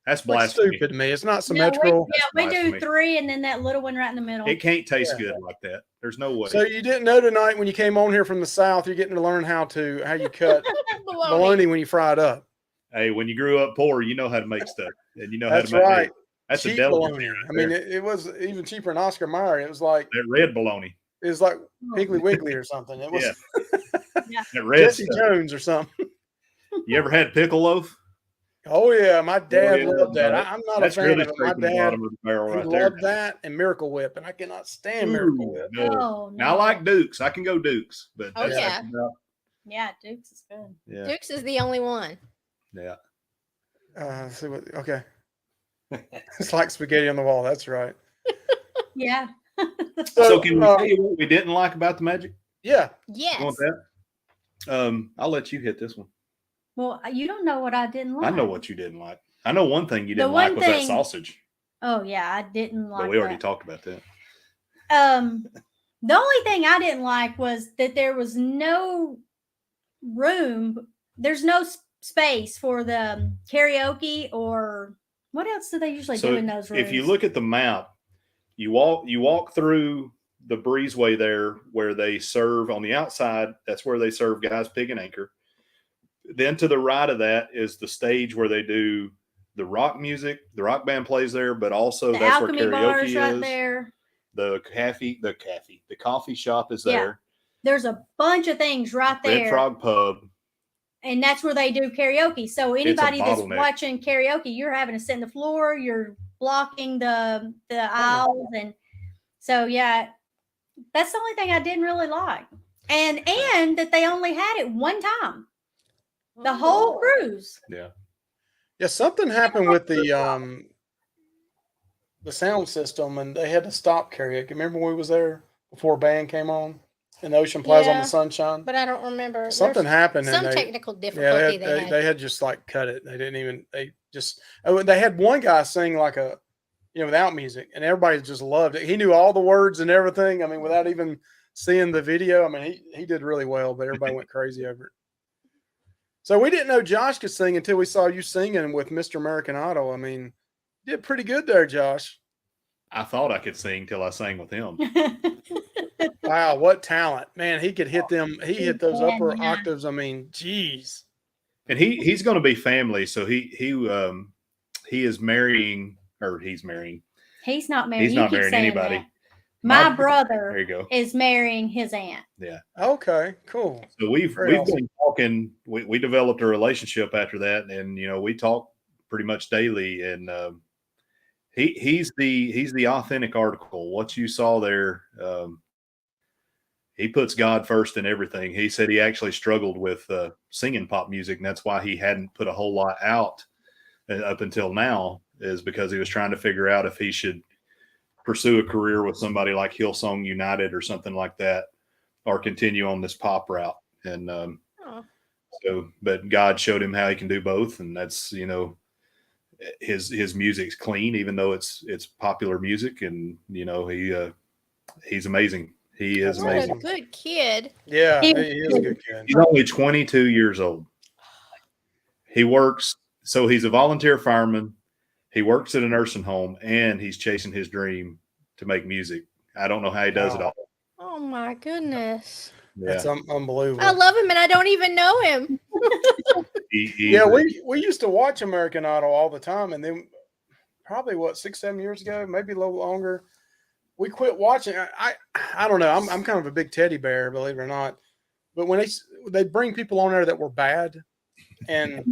That's it's like blasphemy. stupid to me. It's not No, symmetrical. we do blasphemy. 3 and then that little one right in the middle. It can't taste Yeah. good like that. There's no way. So you didn't know tonight when you came on here from the South, you're getting to learn how you cut bologna when you fry it up. Hey, when you grew up poor, you know how to make stuff, and you know how That's to make right. it. That's a Cheap delicacy. bologna. Right I mean, there. it was even cheaper than Oscar Mayer. It was like That red bologna. Piggly Wiggly or something. It was That red Jesse stuff. Jones or something. You ever had pickle loaf? Oh yeah, my dad yeah, loved that. no, I'm not That's a fan really of it. My scraping the dad bottom of the barrel he right there. loved that and Miracle Whip, and I cannot stand Miracle Ooh, Whip. no. Oh, Now I no. like Dukes. I can go Dukes, but Oh, that's yeah. about- Yeah, Duke's is good. yeah, Dukes is the only one. yeah. Okay. It's like spaghetti on the wall. That's right. Yeah. So can we tell you what we didn't like about the Magic? Yeah. Yes. You want that? I'll let you hit this one. Well, you don't know what I didn't like. I know what you didn't like. I know one thing you The didn't like one was that thing- sausage. Oh yeah, I didn't like But we already that. talked about that. The only thing I didn't like was that there was no room. There's no space for the karaoke or what else do they usually do in those rooms? if you look at the map, you walk through the breezeway there where they serve on the outside. That's where they serve Guys Pig and Anchor. Then to the right of that is the stage where they do the rock music. The rock band plays there, but also the that's where Alchemy karaoke bars is. right there. the coffee shop is Yeah. there. There's a bunch of things right Red there. Frog Pub. And that's where they do karaoke. So anybody that's bottleneck. watching karaoke, you're having to sit on the floor, you're blocking the aisles, and so yeah, that's the only thing I didn't really like. And that they only had it one time. The whole cruise. Yeah. Yeah, something happened with the sound system, and they had to stop karaoke. Remember when we was there before a band came on in the Ocean Plaza on Yeah, the Sunshine? But I don't remember. Something There's happened, some and technical yeah, difficulty they had just like cut it. They didn't even they had one guy sing like without music, and everybody just loved it. He knew all the words and everything. I mean, without even seeing the video. I mean, he did really well, but everybody went crazy over it. So we didn't know Josh could sing until we saw you singing with Mr. American Idol. I mean, you did pretty good there, Josh. I thought I could sing till I sang with him. Wow, what talent, man! He could hit them. He hit those upper octaves. I mean, geez. And he's going to be family, so he is marrying, or he's marrying. He's not married. He's not marrying anybody. That. My brother there you go. is marrying his aunt. Yeah. Okay, cool. So we've been talking. We developed a relationship after that, and we talk pretty much daily. And he's the authentic article. What you saw there, he puts God first in everything. He said he actually struggled with singing pop music, and that's why he hadn't put a whole lot out up until now, is because he was trying to figure out if he should pursue a career with somebody like Hillsong United or something like that, or continue on this pop route. And but God showed him how he can do both, and that's his music's clean, even though it's popular music, and he's amazing. He is amazing. What a good kid. Yeah, he is a good kid. He's only 22 years old. He works, so he's a volunteer fireman. He works at a nursing home, and he's chasing his dream to make music. I don't know how he does it all. Oh my goodness. Yeah. That's unbelievable. I love him and I don't even know him. We used to watch American Idol all the time, and then probably 6-7 years ago, maybe a little longer, we quit watching. I don't know. I'm kind of a big teddy bear, believe it or not. But when they bring people on there that were bad, and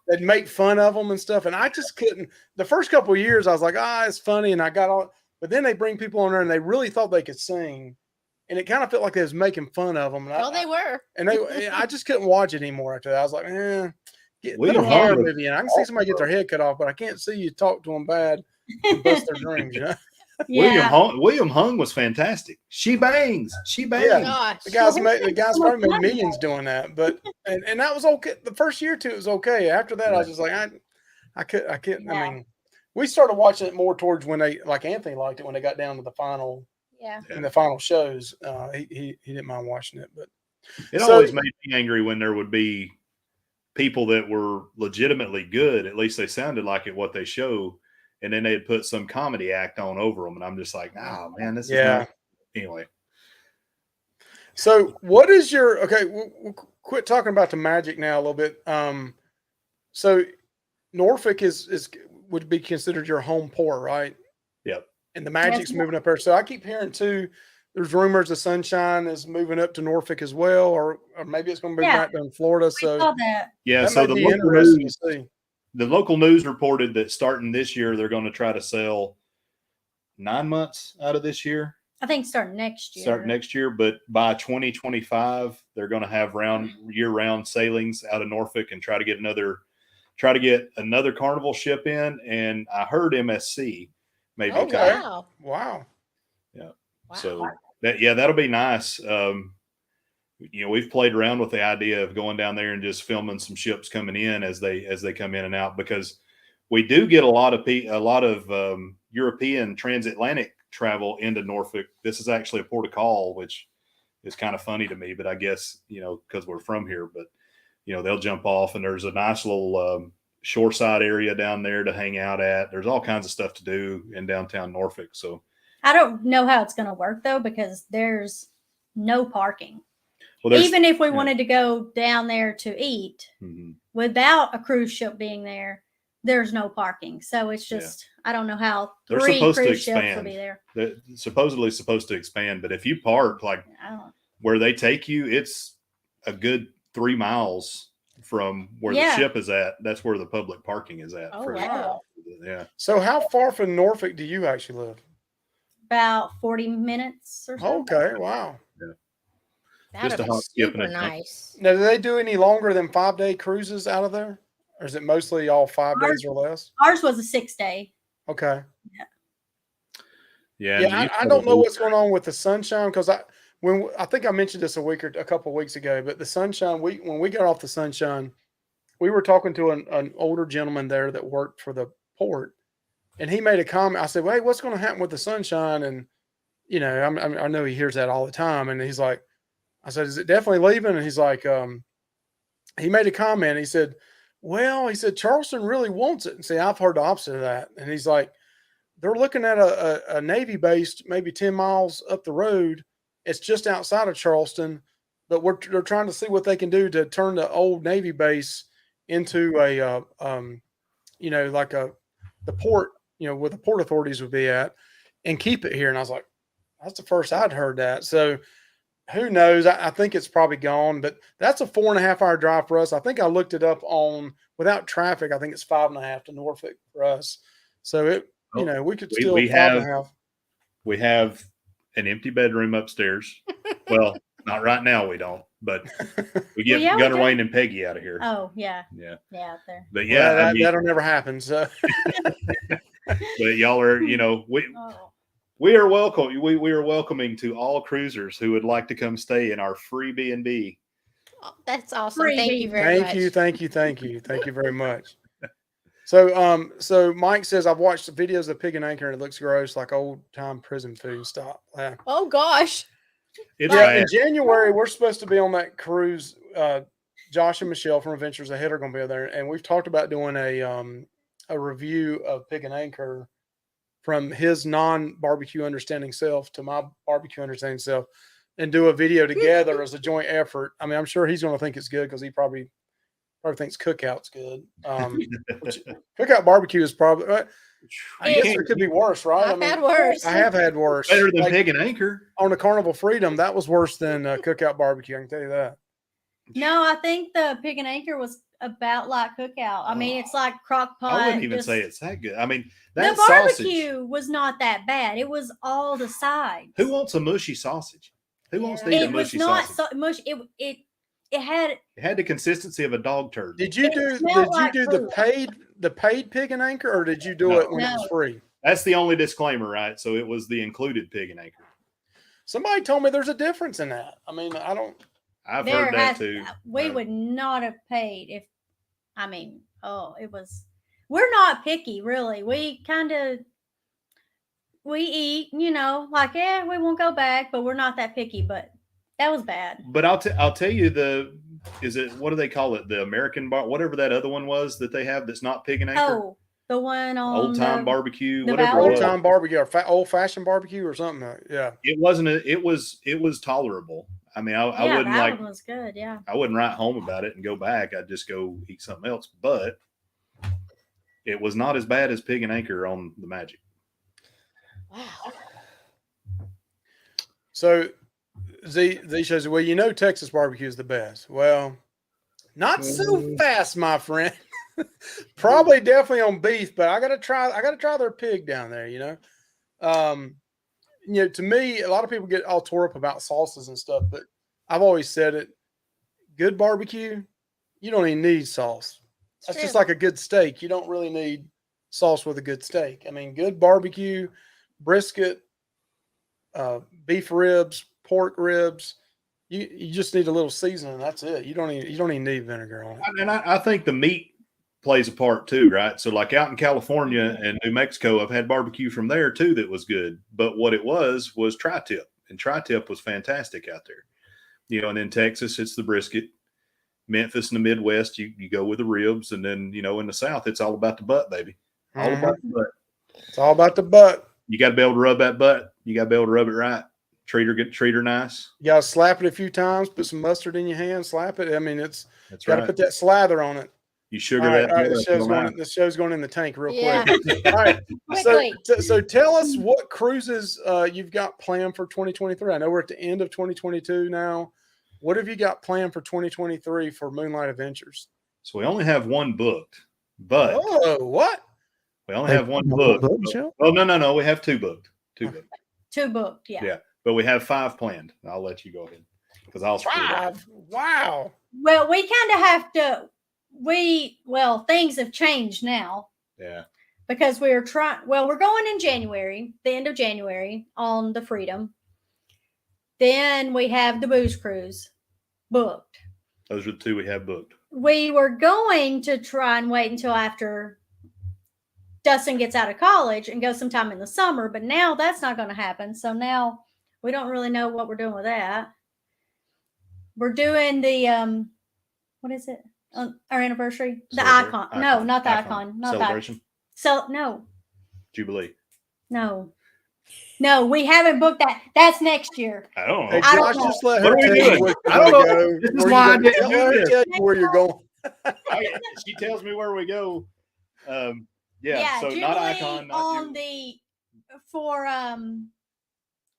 they'd make fun of them and stuff, and I just couldn't. The first couple of years, I was like, it's funny, and I got all. But then they bring people on there, and they really thought they could sing, and it kind of felt like they was making fun of them. Well, they were, and I just couldn't watch it anymore after that. I was like, put a William horror movie in. I can see somebody get their head cut off, but I can't see you talk to them bad and bust their dreams. William Hung was fantastic. She bangs. Yeah. Gosh. The guys probably made millions doing that, but and that was okay. The first year or two, it was okay. After that, I was just like, I couldn't. Yeah. I mean, we started watching it more towards when they, like Anthony liked it when they got down to the final. Yeah. In the final shows, he didn't mind watching it, but it always made me angry when there would be people that were legitimately good. At least they sounded like it what they show. And then they'd put some comedy act on over them. And I'm just like, man, this is not. Anyway. So what is we'll quit talking about the Magic now a little bit. So Norfolk would be considered your home port, right? Yep. And the Magic's moving up there. So I keep hearing too, there's rumors the Sunshine is moving up to Norfolk as well, or maybe it's going to be back down in Florida. So that so the local news reported that starting this year, they're going to try to sell 9 months out of this year. I think starting next year. But by 2025, they're going to have year-round sailings out of Norfolk and try to get another Carnival ship in. And I heard MSC maybe. Okay. Wow. Yeah. Wow. So that'll be nice. We've played around with the idea of going down there and just filming some ships coming in as they come in and out, because we do get a lot of European transatlantic travel into Norfolk. This is actually a port of call, which is kind of funny to me, but I guess, because we're from here, but they'll jump off, and there's a nice little shoreside area down there to hang out at. There's all kinds of stuff to do in downtown Norfolk. So I don't know how it's going to work though, because there's no parking. Well, even if we wanted to go down there to eat without a cruise ship being there, there's no parking. So it's just, I don't know how They're 3 supposed to cruise ships will expand. be there. They're supposedly supposed to expand, but if you park like I don't. where they take you, it's a good 3 miles from where the Yeah. ship is at. That's where the public parking is at. Oh, wow. Yeah. So how far from Norfolk do you actually live? About 40 minutes or so. Okay, wow. That'd Just a be hop, skip, and super a jump. nice. Now, do they do any longer than 5-day cruises out of there? Or is it mostly all 5 Ours- days or less? Ours was a 6-day. Okay. Yeah. Yeah, and I don't know what's going on with the Sunshine because I think I mentioned this a couple of weeks ago, but the Sunshine, when we got off the Sunshine, we were talking to an older gentleman there that worked for the port, and he made a comment. I said, "Well, hey, what's going to happen with the Sunshine?" And I know he hears that all the time, and he's like, "I said, is it definitely leaving?" And he's like, he made a comment. He said, "Well," he said, "Charleston really wants it." And see, I've heard the opposite of that, and he's like, they're looking at a Navy base maybe 10 miles up the road. It's just outside of Charleston, but they're trying to see what they can do to turn the old Navy base into a, like the port, where the port authorities would be at, and keep it here. And I was like, that's the first I'd heard that. So who knows? I think it's probably gone, but that's a 4.5-hour drive for us. I think I looked it up without traffic. I think it's 5.5 to Norfolk for us. So we could still we 5.5. We have an empty bedroom upstairs. Well, not right now. We don't, but we get Well, yeah, we Gunner do. Wayne and Peggy out of here. Oh, yeah. Yeah. Yeah, out there. But yeah, Well, that'll never happen. So, but y'all are, Oh. we are welcome. We are welcoming to all cruisers who would like to come stay in our free B&B. Oh, that's awesome. Free Thank you beef. very much. thank you very much. So Mike says I've watched the videos of Pig and Anchor and it looks gross, like old time prison food. Stop. Yeah. Oh gosh. It's Yeah, bad. in January we're supposed to be on that cruise. Josh and Michelle from Adventures Ahead are going to be there, and we've talked about doing a review of Pig and Anchor from his non-barbecue understanding self to my barbecue understanding self, and do a video together as a joint effort. I mean, I'm sure he's going to think it's good because he probably thinks Cookout's good. Which, Cookout barbecue is probably. I guess it could be worse, right? I've had worse. I have had worse. Better than Like, Pig and Anchor. on the Carnival Freedom, that was worse than Cookout barbecue. I can tell you that. No, I think the Pig and Anchor was about like Cookout. I mean, it's like crock pot. I wouldn't even just- say it's that good. I mean, The that barbecue sausage. was not that bad. It was all the sides. Who wants a mushy sausage? Who wants to Yeah. eat a It was mushy not sausage? so much. It had. It had the consistency of a dog turd. Did you It do smelled like the paid Pig and Anchor, or did you do No. it when it was No. free? That's the only disclaimer, right? So it was the included Pig and Anchor. Somebody told me there's a difference in that. I mean, I don't. I've There heard that has. too. We would not have paid if. I mean, it was. We're not picky, really. We eat, like we won't go back, but we're not that picky. But that was bad. But I'll tell you what do they call it? The American bar, whatever that other one was that they have that's not Pig and Anchor. Oh, the one on Old time barbecue, the whatever Valley? it was. Old time barbecue or old fashioned barbecue or something. Yeah. It wasn't. It was tolerable. I mean, I Yeah, wouldn't that one was good. Yeah. I wouldn't write home about it and go back. I'd just go eat something else. But it was not as bad as Pig and Anchor on the Magic. Wow. So Z says, well, Texas barbecue is the best. Well, not so fast, my friend. Probably definitely on beef, but I gotta try their pig down there, to me, a lot of people get all tore up about sauces and stuff, but I've always said it, good barbecue, you don't even need sauce. That's just like a good steak. You don't really need sauce with a good steak. I mean, good barbecue, brisket, beef ribs, pork ribs, you just need a little seasoning. That's it. You don't even need vinegar on it. And I think the meat plays a part too, right? So like out in California and New Mexico, I've had barbecue from there too that was good. But what it was tri-tip, and tri-tip was fantastic out there. And in Texas, it's the brisket. Memphis and the Midwest, you go with the ribs, and then in the South, it's all about the butt, baby. All about the butt. It's all about the butt. You got to be able to rub that butt. You got to be able to rub it right. Treat her nice. You gotta slap it a few times, put some mustard in your hand, slap it. I mean, That's gotta right. put that slather on it. You sugar All right, that. all right, together, fill 'em out. the show's going in the tank real Yeah. quick. All right. Quickly. So tell us what cruises you've got planned for 2023. I know we're at the end of 2022 now. What have you got planned for 2023 for Moonlight Adventures? So we only have one booked, but Oh, what? we only have one booked. Oh, no. We have two booked. Two booked. Two booked, yeah. Yeah. But we have 5 planned. I'll let you go ahead because I'll screw it up. 5. Wow. Well, we kind of have to. Things have changed now Yeah. because we're trying. Well, we're going in January, the end of January, on the Freedom. Then we have the booze cruise booked. Those are the 2 we have booked. We were going to try and wait until after Dustin gets out of college and go sometime in the summer, but now that's not going to happen. So now we don't really know what we're doing with that. We're doing the what is it? Our anniversary? The icon. No, not the icon. Not Celebration. No. Jubilee. No, we haven't booked that. That's next year. I don't know. Hey, I don't Josh, know. just let What her are we tell doing? you where I don't you're know. gonna go. This is Where why I you didn't tell do her this. tell you where you're going. She tells me where we go. So Jubilee not icon, not on Jubilee.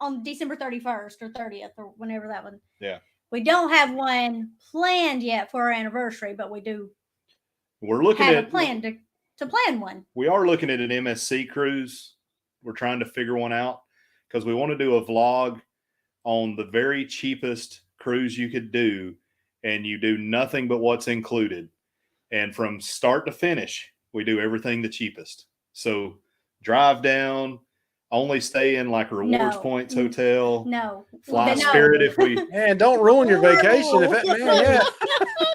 on December 31st or 30th or whenever that one. Yeah. We don't have one planned yet for our anniversary, but we do We're looking have at a plan to plan one. We are looking at an MSC cruise. We're trying to figure one out because we want to do a vlog on the very cheapest cruise you could do, and you do nothing but what's included. And from start to finish, we do everything the cheapest. So drive down, only stay in like Rewards No. Points Hotel. No. Fly No. Spirit if we. Man, don't ruin your vacation. If that man, yeah.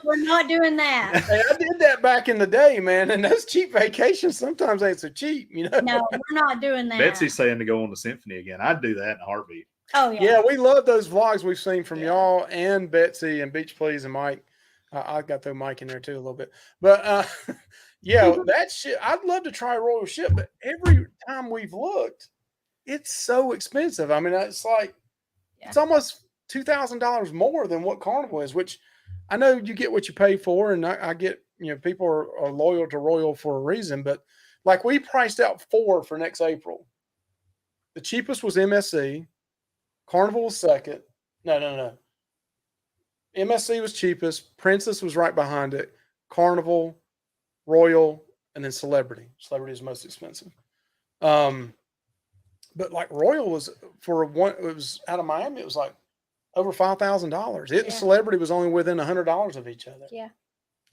We're not doing that. Hey, I did that back in the day, man. And those cheap vacations sometimes ain't so cheap, you know. No, we're not doing that. Betsy's saying to go on the Symphony again. I'd do that in a heartbeat. Oh yeah. Yeah, we love those vlogs we've seen from Yeah. y'all and Betsy and Beach Please and Mike. I got to throw Mike in there too a little bit, but yeah, that shit. I'd love to try Royal Ship, but every time we've looked, it's so expensive. I mean, it's like it's almost $2,000 more than what Carnival is. Which I know you get what you pay for, and I get people are loyal to Royal for a reason. But like we priced out 4 for next April. The cheapest was MSC. Carnival was second. No. MSC was cheapest. Princess was right behind it. Carnival, Royal, and then Celebrity. Celebrity is most expensive. But like Royal was for one. It was out of Miami. It was like over $5,000. It and Celebrity was only within $100 of each other. Yeah.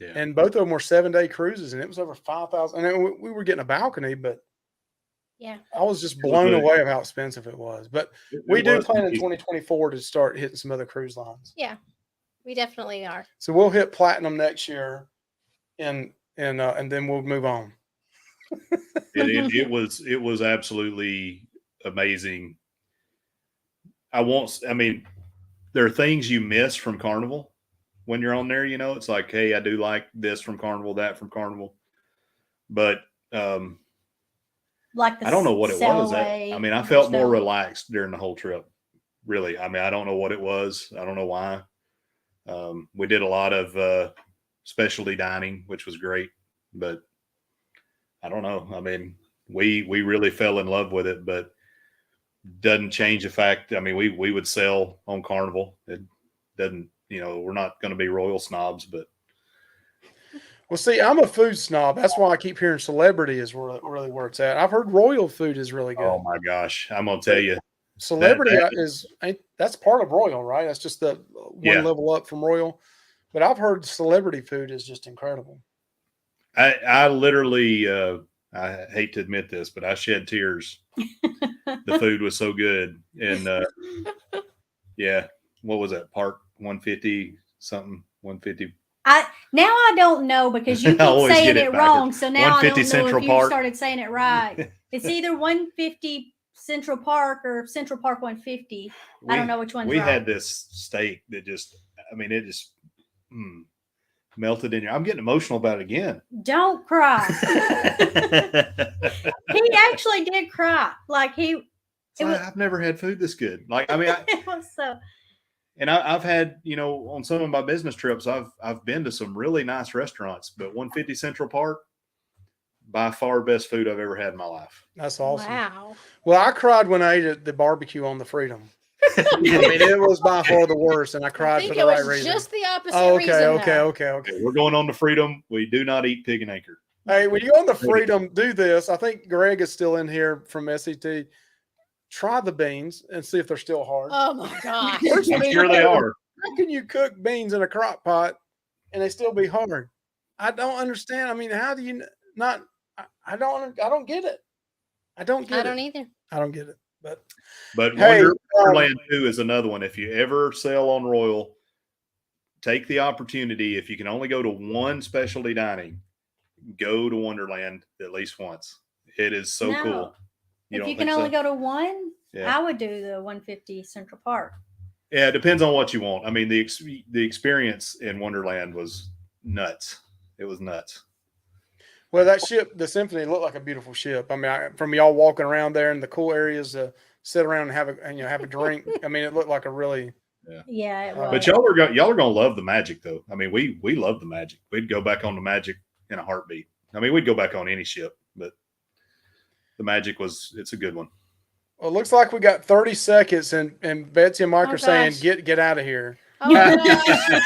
Yeah. And both of them were 7-day cruises, and it was over 5,000. And we were getting a balcony, but Yeah. I was just blown away of how expensive it was. But we do plan in 2024 to start hitting some other cruise lines. Yeah. We definitely are. So we'll hit platinum next year, and then we'll move on. It was absolutely amazing. I mean, there are things you miss from Carnival when you're on there. It's like, hey, I do like this from Carnival, that from Carnival, but Like I don't know what it was. I mean, I felt more Celebrity. relaxed during the whole trip. Really, I mean, I don't know what it was. I don't know why. We did a lot of specialty dining, which was great, but I don't know. I mean, we really fell in love with it, but doesn't change the fact. I mean, we would sell on Carnival. It doesn't, we're not going to be Royal snobs, but. Well, see, I'm a food snob. That's why I keep hearing Celebrity is really where it's at. I've heard Royal food is really good. Oh my gosh, I'm gonna tell you, Celebrity that's part of Royal, right? That's just the one level up from Royal. But I've heard Celebrity food is just incredible. I literally, I hate to admit this, but I shed tears. The food was so good, and what was that? Park 150 something 150. Now I don't know because you keep saying it wrong. So now I don't know Central if you Park. started saying it right. It's either 150 Central Park or Central Park 150. I don't know which one's We right. had this steak that it just melted in your. I'm getting emotional about it again. Don't cry. He actually did cry. Like I've never had food this good. Like, I mean, it was so. And I've had, you know, on some of my business trips, I've been to some really nice restaurants, but 150 Central Park, by far best food I've ever had in my life. That's awesome. Wow. Well, I cried when I ate at the barbecue on the Freedom. I mean, it was by far the worst, and I I cried think for it the right was reason. just the opposite Oh, reason. okay. though. Okay, we're going on to Freedom. We do not eat pig and anchor. Hey, when you go on the Freedom, do this. I think Greg is still in here from SET. Try the beans and see if they're still hard. Oh my gosh. I'm sure they are. How can you cook beans in a crock pot and they still be hard? I don't understand. I mean, how do you not? I don't get it. I don't get I it. don't either. I don't get it. But Hey, Wonderland 2 is another one. If you ever sell on Royal, take the opportunity. If you can only go to one specialty dining, go to Wonderland at least once. It is so No. cool. If don't you can think only so? go to one, Yeah. I would do the 150 Central Park. Yeah, it depends on what you want. I mean, the experience in Wonderland was nuts. It was nuts. Well, that ship, the Symphony, looked like a beautiful ship. I mean, from y'all walking around there in the cool areas to sit around and have a drink. I mean, it looked like a really. Yeah, it was. But y'all are gonna love the Magic though. I mean, we love the Magic. We'd go back on the Magic in a heartbeat. I mean, we'd go back on any ship, but the Magic it's a good one. Well, it looks like we got 30 seconds, and Betsy and Mike Oh, are saying, gosh. get out of here. Oh gosh.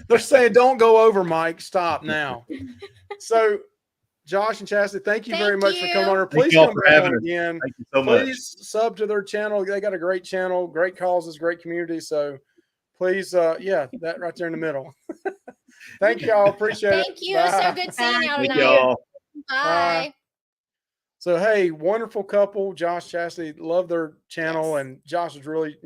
They're saying, don't go over, Mike. Stop now. So, Josh and Chastity, thank you very Thank much for coming you. on here. Thank Please y'all come for back having on us. again. Thank you so much. Please sub to their channel. They got a great channel, great causes, great community. So please, that right there in the middle. Thank y'all. Appreciate it. Thank you. It was so Bye. good seeing y'all Thank tonight. y'all. Bye. So, hey, wonderful couple, Josh, Chastity, love their channel. Yes. And Josh is really,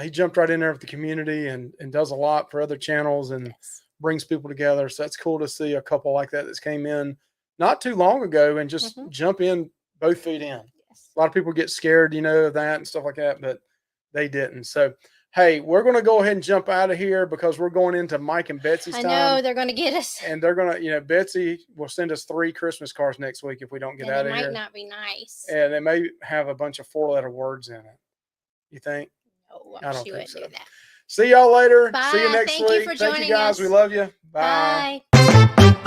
he jumped right in there with the community and does a lot for other channels and Yes. brings people together. So that's cool to see a couple like that that's came in not too long ago and just jump in both feet in. Yes. A lot of people get scared, of that and stuff like that, but they didn't. So, hey, we're going to go ahead and jump out of here because we're going into Mike and Betsy's I time. know they're going to get us. And they're going to, Betsy will send us 3 Christmas cards next week if we don't get And out it of might here. not be nice. And they may have a bunch of 4-letter words in it. You think? No, I don't she think wouldn't so. do that. See y'all later. See you Bye. next Thank you week. for Thank you joining guys. us. We love you. Bye. Bye.